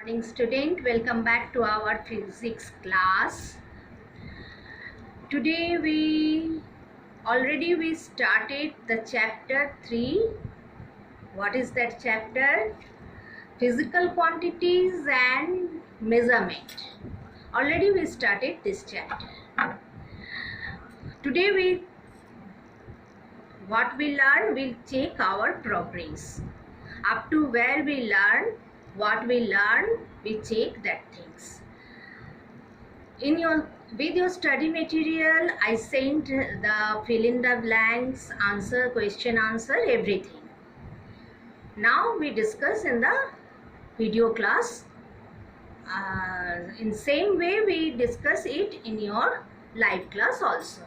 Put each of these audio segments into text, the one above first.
Morning student, welcome back to our physics class. Today we started the chapter 3. What is that chapter? Physical quantities and measurement. Already we started this chapter. Today what we learn, we'll check our progress. Up to where we learn, what we learn, we check that things. With your study material, I sent the fill in the blanks, answer, question answer, everything. Now we discuss in the video class. In same way we discuss it in your live class also.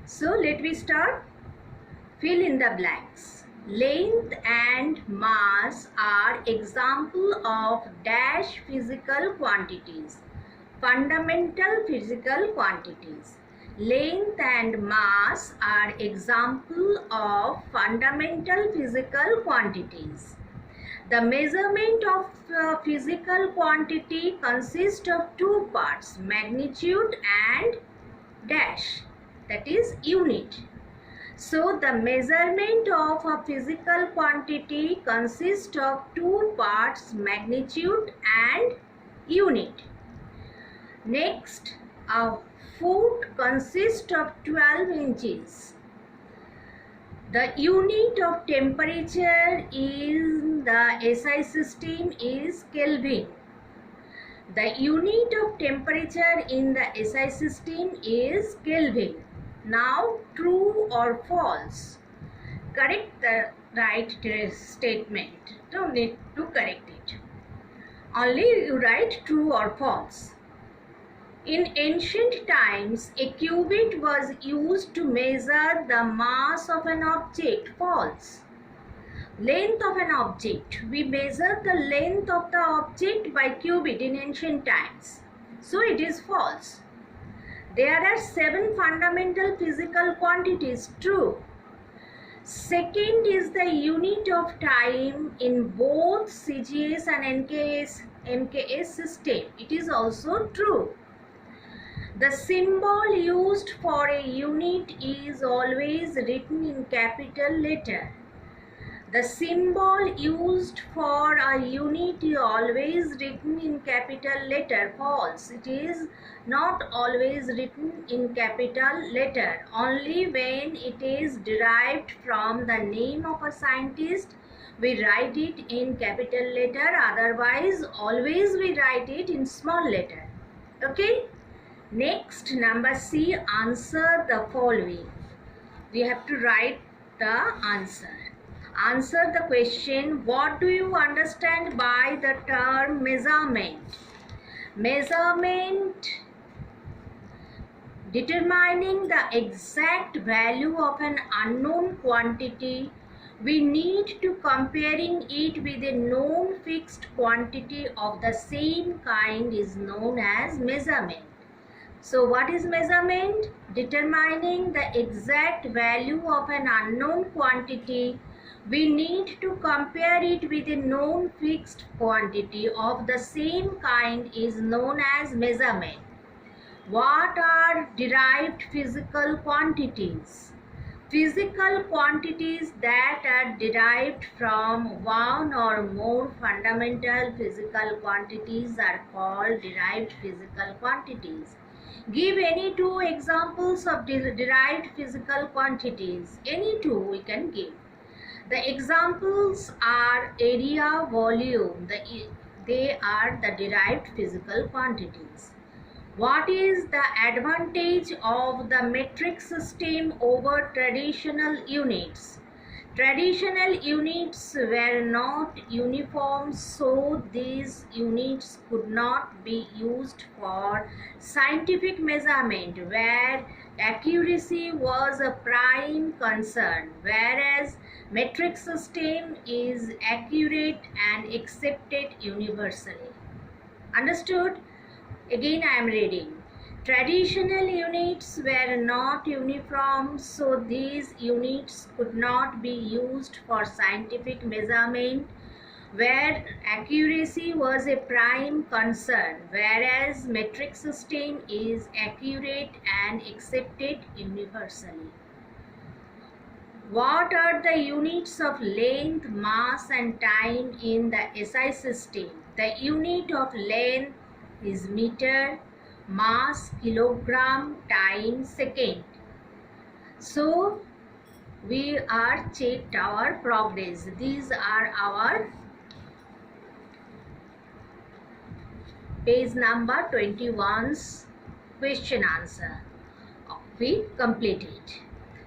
So let me start. Fill in the blanks. Length and mass are example of dash physical quantities. Fundamental physical quantities. Length and mass are example of fundamental physical quantities. The measurement of physical quantity consists of two parts, magnitude and dash, that is unit. So the measurement of a physical quantity consists of two parts, magnitude and unit. Next, a foot consists of 12 inches. The unit of temperature in the SI system is Kelvin. The unit of temperature in the SI system is Kelvin. Now, true or false? Correct the right statement. Don't need to correct it. Only you write true or false. In ancient times, a cubit was used to measure the mass of an object. False. Length of an object. We measure the length of the object by cubit in ancient times. So it is false. There are 7 fundamental physical quantities. True. Second is the unit of time in both CGS and MKS system. It is also true. The symbol used for a unit is always written in capital letter. The symbol used for a unit is always written in capital letter. False. It is not always written in capital letter. Only when it is derived from the name of a scientist, we write it in capital letter. Otherwise, always we write it in small letter. Okay? Next, number C, answer the following. We have to write the answer. Answer the question, what do you understand by the term measurement? Measurement, determining the exact value of an unknown quantity. We need to comparing it with a known fixed quantity of the same kind is known as measurement. So what is measurement? Determining the exact value of an unknown quantity. We need to compare it with a known fixed quantity of the same kind is known as measurement. What are derived physical quantities? Physical quantities that are derived from one or more fundamental physical quantities are called derived physical quantities. Give any 2 examples of derived physical quantities. Any 2 we can give. The examples are area, volume. They are the derived physical quantities. What is the advantage of the metric system over traditional units? Traditional units were not uniform, so these units could not be used for scientific measurement, where accuracy was a prime concern, whereas metric system is accurate and accepted universally. Understood? Again I am reading. Traditional units were not uniform, so these units could not be used for scientific measurement, where accuracy was a prime concern, whereas metric system is accurate and accepted universally. What are the units of length, mass and time in the SI system? The unit of length is meter, mass kilogram, time second. So we are checked our progress. These are our page number 21's question answer. We completed.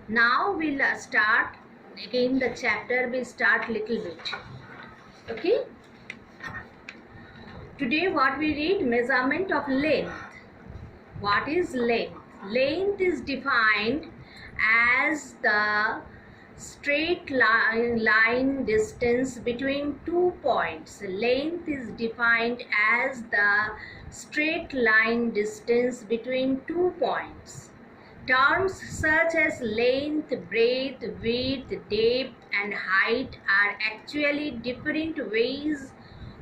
Now we'll start again the chapter. We'll start little bit. Okay. Today what we read, measurement of length. What is length? Length is defined as the straight line distance between 2 points. Length is defined as the straight line distance between 2 points. Terms such as length, breadth, width, depth and height are actually different ways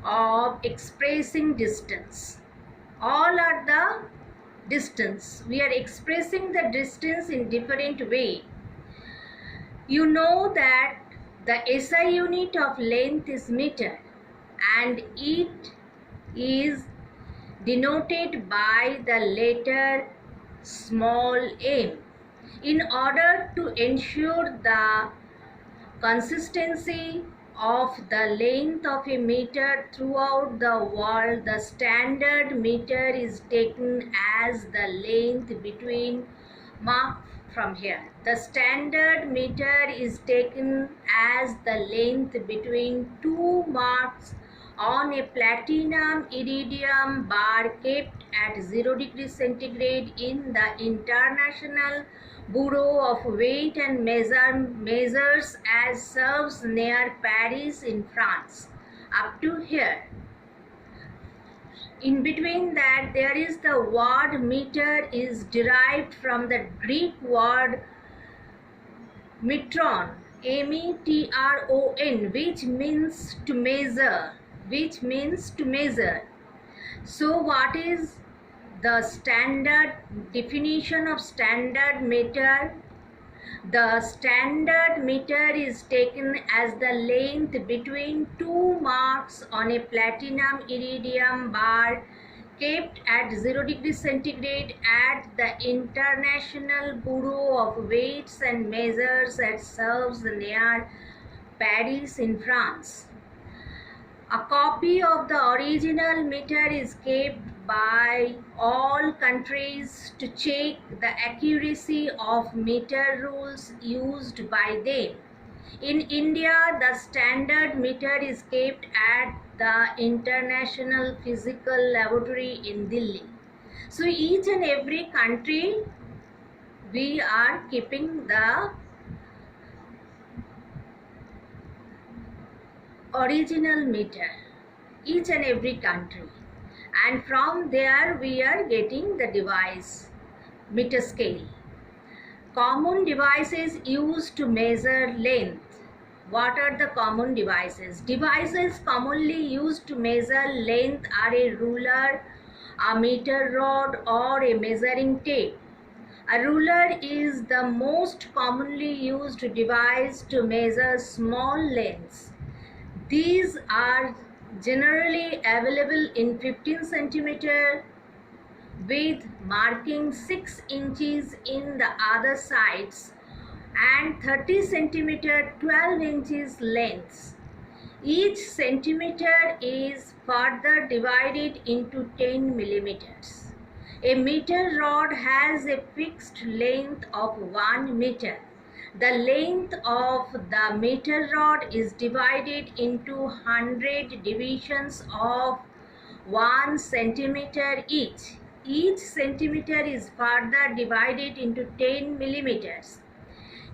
of expressing distance. All are the distance. We are expressing the distance in different way. You know that the SI unit of length is meter and it is denoted by the letter small m. In order to ensure the consistency of the length of a meter throughout the world, the standard meter is taken as the length between from here. The standard meter is taken as the length between 2 marks on a platinum iridium bar kept at 0 degrees centigrade in the International Bureau of Weight and Measures as serves near Paris in France. Up to here. In between that, there is the word meter is derived from the Greek word metron, M-E-T-R-O-N, which means to measure. So what is the standard definition of standard meter? The standard meter is taken as the length between 2 marks on a platinum iridium bar kept at 0 degrees centigrade at the International Bureau of Weights and Measures at serves near Paris in France. A copy of the original meter is kept by all countries to check the accuracy of meter rules used by them. In India, the standard meter is kept at the International Physical Laboratory in Delhi. So each and every country we are keeping the original meter, each and every country, and from there we are getting the device, meter scale. Common devices used to measure length. What are the common devices? Devices commonly used to measure length are a ruler, a meter rod or a measuring tape. A ruler is the most commonly used device to measure small lengths. These are generally available in 15 centimeter with marking 6 inches in the other sides and 30 centimeter 12 inches lengths. Each centimeter is further divided into 10 millimeters. A meter rod has a fixed length of 1 meter. The length of the meter rod is divided into 100 divisions of 1 centimeter each. Each centimeter is further divided into 10 millimeters.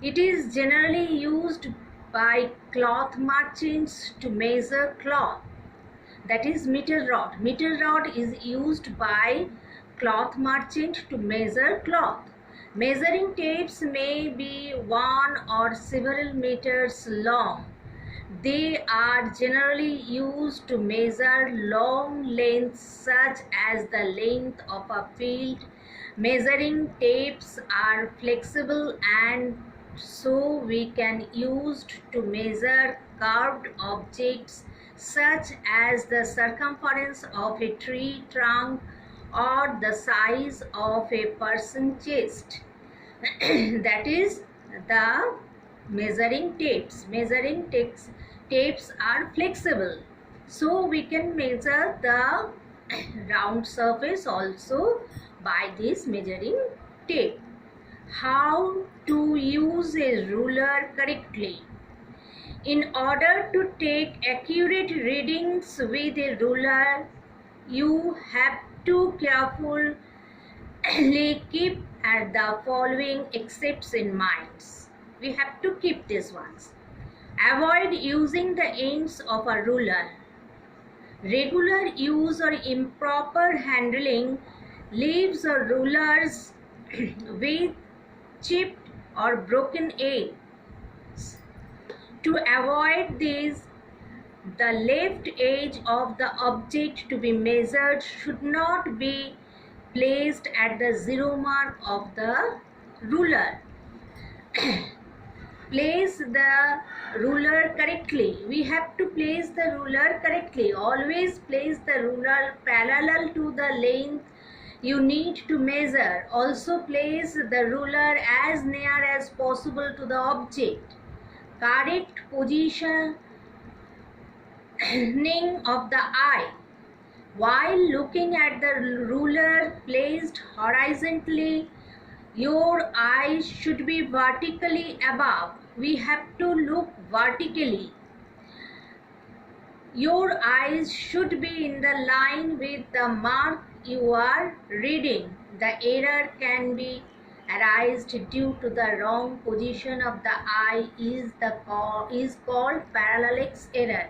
It is generally used by cloth merchants to measure cloth. That is meter rod. Meter rod is used by cloth merchant to measure cloth. Measuring tapes may be 1 or several meters long. They are generally used to measure long lengths such as the length of a field. Measuring tapes are flexible and so we can use to measure curved objects such as the circumference of a tree trunk or the size of a person's chest. That is the measuring tapes. Tapes are flexible, so we can measure the round surface also by this measuring tape. How to use a ruler correctly? In order to take accurate readings with a ruler, you have to carefully keep the following excepts in mind. We have to keep these ones. Avoid using the ends of a ruler. Regular use or improper handling leaves or rulers with chipped or broken edges. To avoid this, the left edge of the object to be measured should not be placed at the zero mark of the ruler. Place the ruler correctly. We have to place the ruler correctly. Always place the ruler parallel to the length you need to measure. Also place the ruler as near as possible to the object. Correct positioning of the eye. While looking at the ruler placed horizontally, your eyes should be vertically above. We have to look vertically. Your eyes should be in the line with the mark you are reading. The error can be arised due to the wrong position of the eye is called parallax error.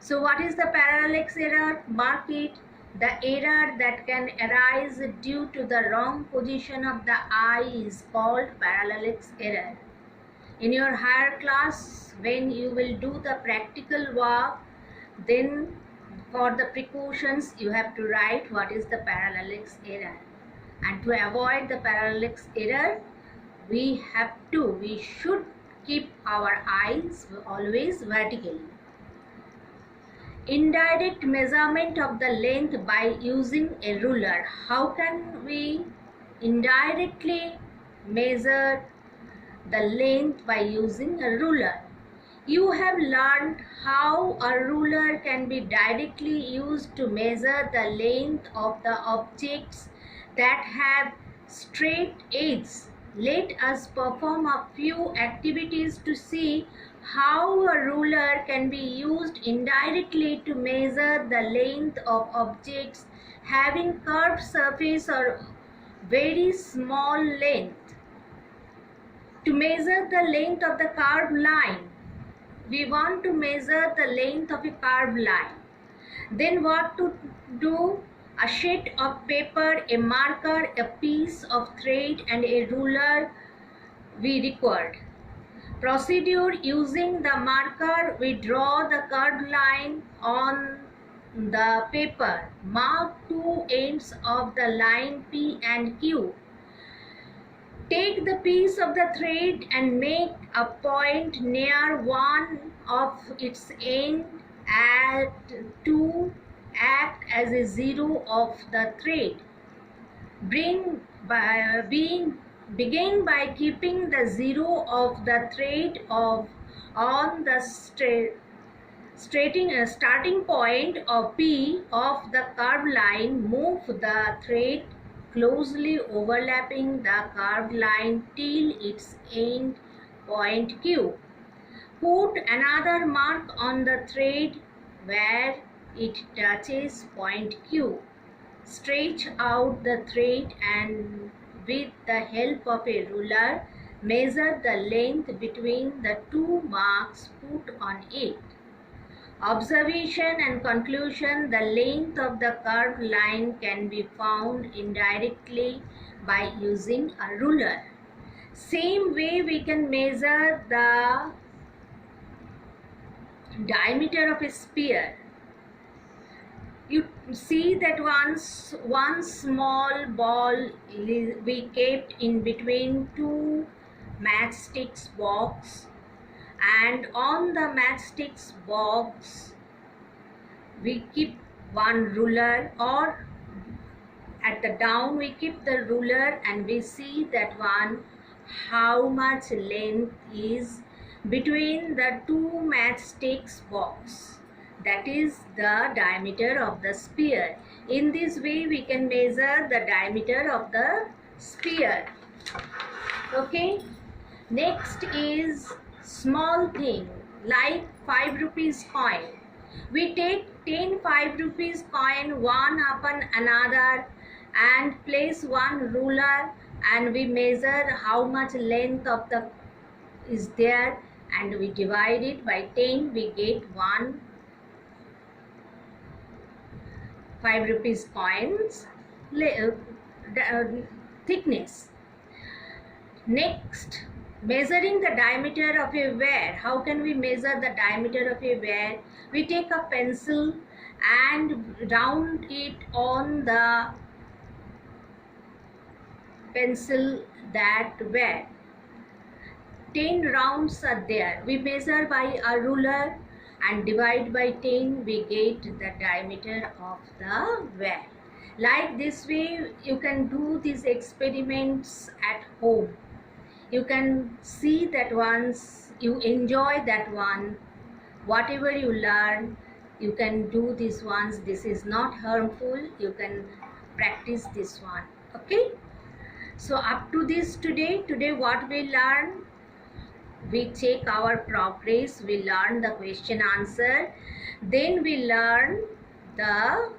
So what is the parallax error? Mark it. The error that can arise due to the wrong position of the eye is called parallax error. In your higher class, when you will do the practical work, then for the precautions you have to write what is the parallax error. And to avoid the parallax error, we should keep our eyes always vertically. Indirect measurement of the length by using a ruler. How can we indirectly measure the length by using a ruler? You have learned how a ruler can be directly used to measure the length of the objects that have straight edges. Let us perform a few activities to see how a ruler can be used indirectly to measure the length of objects having curved surface or very small length. To measure the length of the curved line, we want to measure the length of a curved line. Then what to do? A sheet of paper, a marker, a piece of thread and a ruler we required. Procedure: using the marker, we draw the curved line on the paper. Mark two ends of the line P and Q. Take the piece of the thread and make a point near one of its ends to act as a zero of the thread. Begin by keeping the zero of the thread on the starting point of P of the curved line. Move the thread closely overlapping the curved line till its end point Q. Put another mark on the thread where it touches point Q. Stretch out the thread and with the help of a ruler, measure the length between the two marks put on it. Observation and conclusion: the length of the curved line can be found indirectly by using a ruler. Same way we can measure the diameter of a sphere. You see that one small ball we kept in between two matchsticks box, and on the matchsticks box we keep one ruler, or at the down we keep the ruler, and we see that one how much length is between the two matchsticks box. That is the diameter of the sphere. In this way we can measure the diameter of the sphere. Okay. Next is small thing like 5 rupees coin. We take 10 5 rupees coin one upon another and place one ruler, and we measure how much length of the is there, and we divide it by 10. We get one 5 rupees coins thickness. Next, measuring the diameter of a wire. How can we measure the diameter of a wire? We take a pencil and round it on the pencil that wire. 10 rounds are there. We measure by a ruler and divide by 10. We get the diameter of the wire. Like this way you can do these experiments at home. You can see that once you enjoy that one, whatever you learn, you can do this once. This is not harmful. You can practice this one. Okay. So up to this today what we learn, we check our progress. We learn the question answer. Then we learn the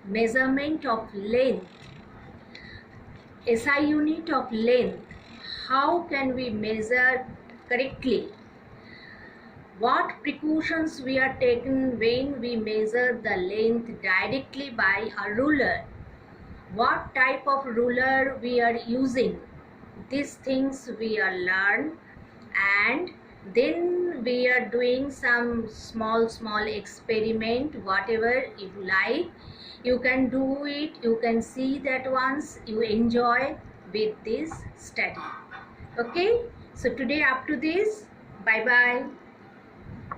measurement of length. SI unit of length. How can we measure correctly? What precautions we are taking when we measure the length directly by a ruler? What type of ruler we are using? These things we are learn, and then we are doing some small experiment. Whatever you like, you can do it. You can see that once you enjoy with this study. Okay, so today up to this. Bye bye.